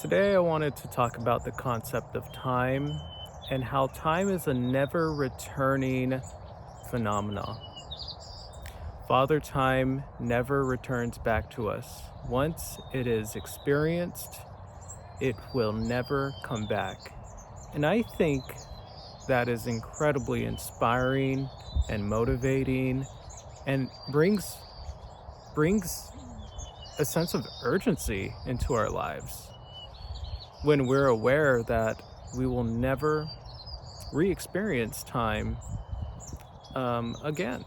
Today, I wanted to talk about the concept of time and how time is a never returning phenomena. Father Time never returns back to us. Once it is experienced, it will never come back. And I think that is incredibly inspiring and motivating and brings a sense of urgency into our lives when we're aware that we will never re-experience time again.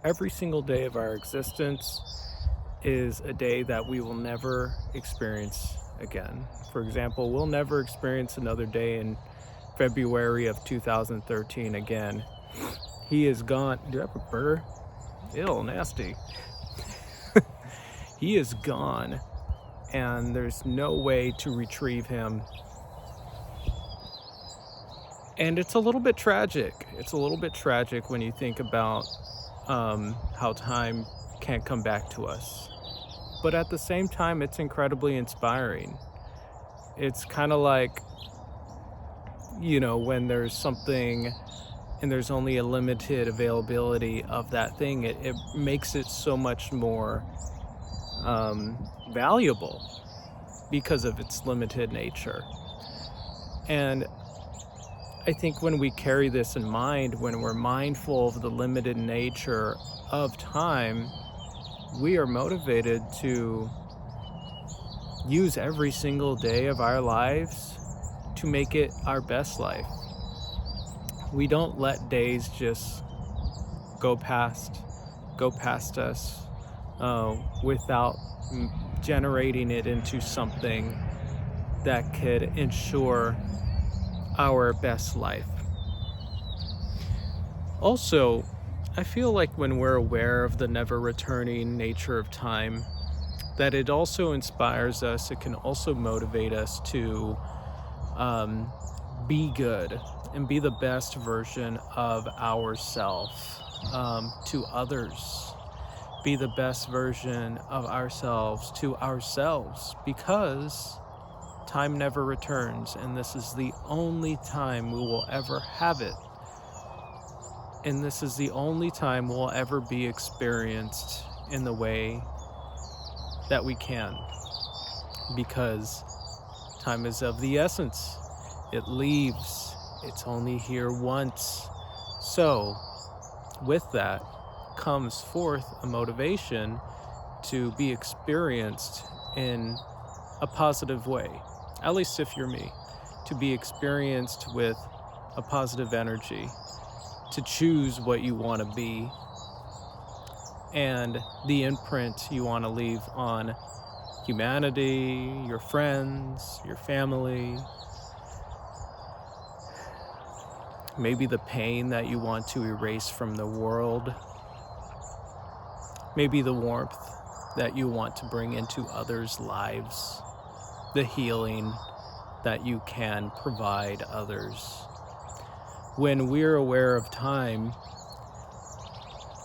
Every single day of our existence is a day that we will never experience again. For example, we'll never experience another day in February of 2013 again. He is gone. Do I have a burr? Ew, nasty. He is gone, and there's no way to retrieve him. And it's a little bit tragic. It's a little bit tragic when you think about how time can't come back to us. But at the same time, it's incredibly inspiring. It's kind of like, when there's something and there's only a limited availability of that thing, it makes it so much more valuable because of its limited nature. And I think when we carry this in mind, when we're mindful of the limited nature of time, we are motivated to use every single day of our lives to make it our best life. We don't let days just go past us without generating it into something that could ensure our best life. Also, I feel like when we're aware of the never returning nature of time, that it also inspires us, it can also motivate us to be good and be the best version of ourselves to others. Be the best version of ourselves to ourselves, because time never returns, and this is the only time we will ever have it. And this is the only time we'll ever be experienced in the way that we can, because time is of the essence. It leaves. It's only here once. So, with that comes forth a motivation to be experienced in a positive way. At least if you're me, to be experienced with a positive energy, to choose what you want to be, and the imprint you want to leave on humanity, your friends, your family, maybe the pain that you want to erase from the world, maybe the warmth that you want to bring into others' lives, the healing that you can provide others. When we're aware of time,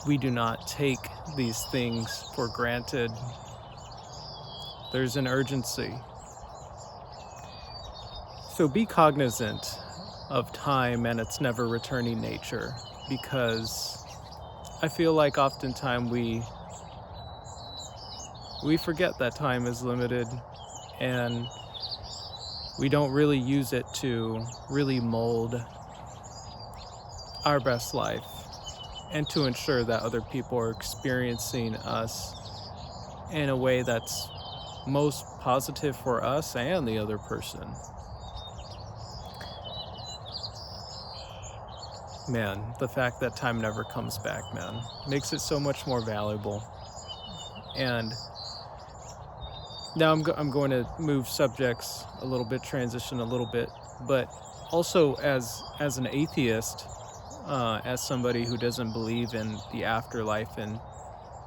we do not take these things for granted. There's an urgency. So be cognizant of time and its never returning nature, because I feel like oftentimes we forget that time is limited, and we don't really use it to really mold our best life and to ensure that other people are experiencing us in a way that's most positive for us and the other person. Man, the fact that time never comes back, man, makes it so much more valuable. And now I'm going to move subjects a little bit, transition a little bit, but also as an atheist, as somebody who doesn't believe in the afterlife and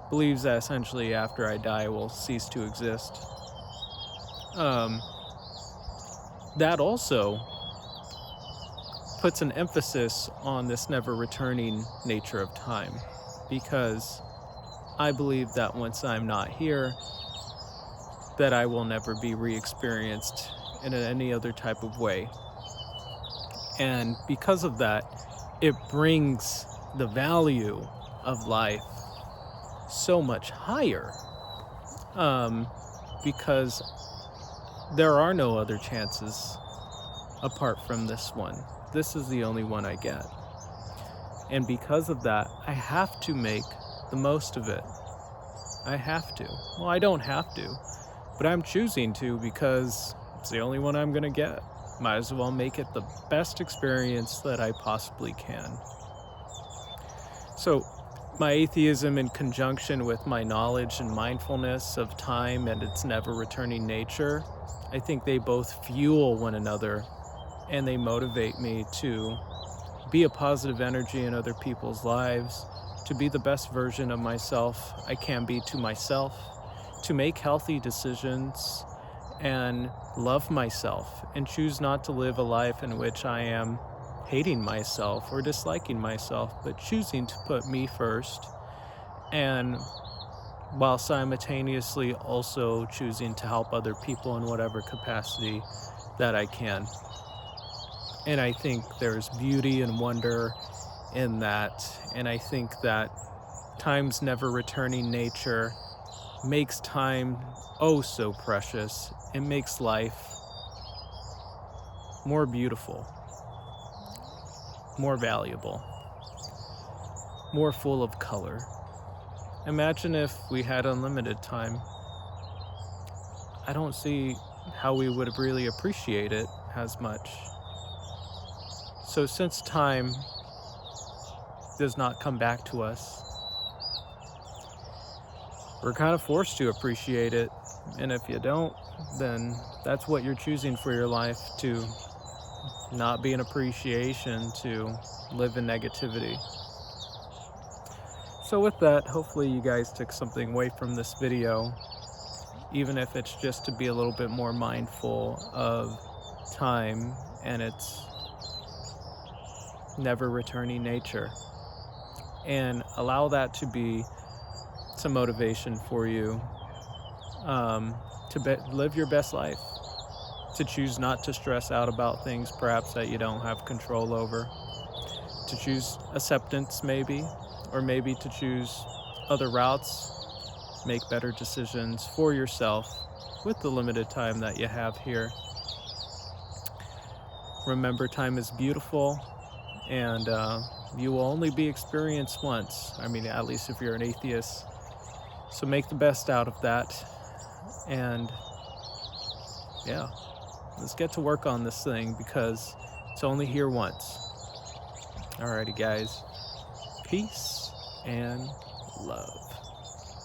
believes that essentially after I die I will cease to exist, that also puts an emphasis on this never returning nature of time, because I believe that once I'm not here, that I will never be re-experienced in any other type of way. And because of that, it brings the value of life so much higher, because there are no other chances apart from this one. This is the only one I get. And because of that, I have to make the most of it. I have to. Well, I don't have to, but I'm choosing to because it's the only one I'm gonna get. Might as well make it the best experience that I possibly can. So my atheism, in conjunction with my knowledge and mindfulness of time and its never returning nature, I think they both fuel one another, and they motivate me to be a positive energy in other people's lives, to be the best version of myself I can be to myself, to make healthy decisions and love myself, and choose not to live a life in which I am hating myself or disliking myself, but choosing to put me first, and while simultaneously also choosing to help other people in whatever capacity that I can. And I think there's beauty and wonder in that, and I think that time's never returning nature makes time oh so precious. It makes life more beautiful, more valuable, more full of color. Imagine if we had unlimited time. I don't see how we would really appreciate it as much. So since time does not come back to us, we're kind of forced to appreciate it. And if you don't, then that's what you're choosing for your life, to not be an appreciation, to live in negativity. So with that, hopefully you guys took something away from this video, even if it's just to be a little bit more mindful of time and its never returning nature, and allow that to be some motivation for you to live your best life, to choose not to stress out about things perhaps that you don't have control over, to choose acceptance maybe, or maybe to choose other routes, make better decisions for yourself with the limited time that you have here. Remember, time is beautiful, and you will only be experienced once. I mean, at least if you're an atheist. So make the best out of that. And yeah, let's get to work on this thing, because it's only here once. Alrighty guys, peace and love.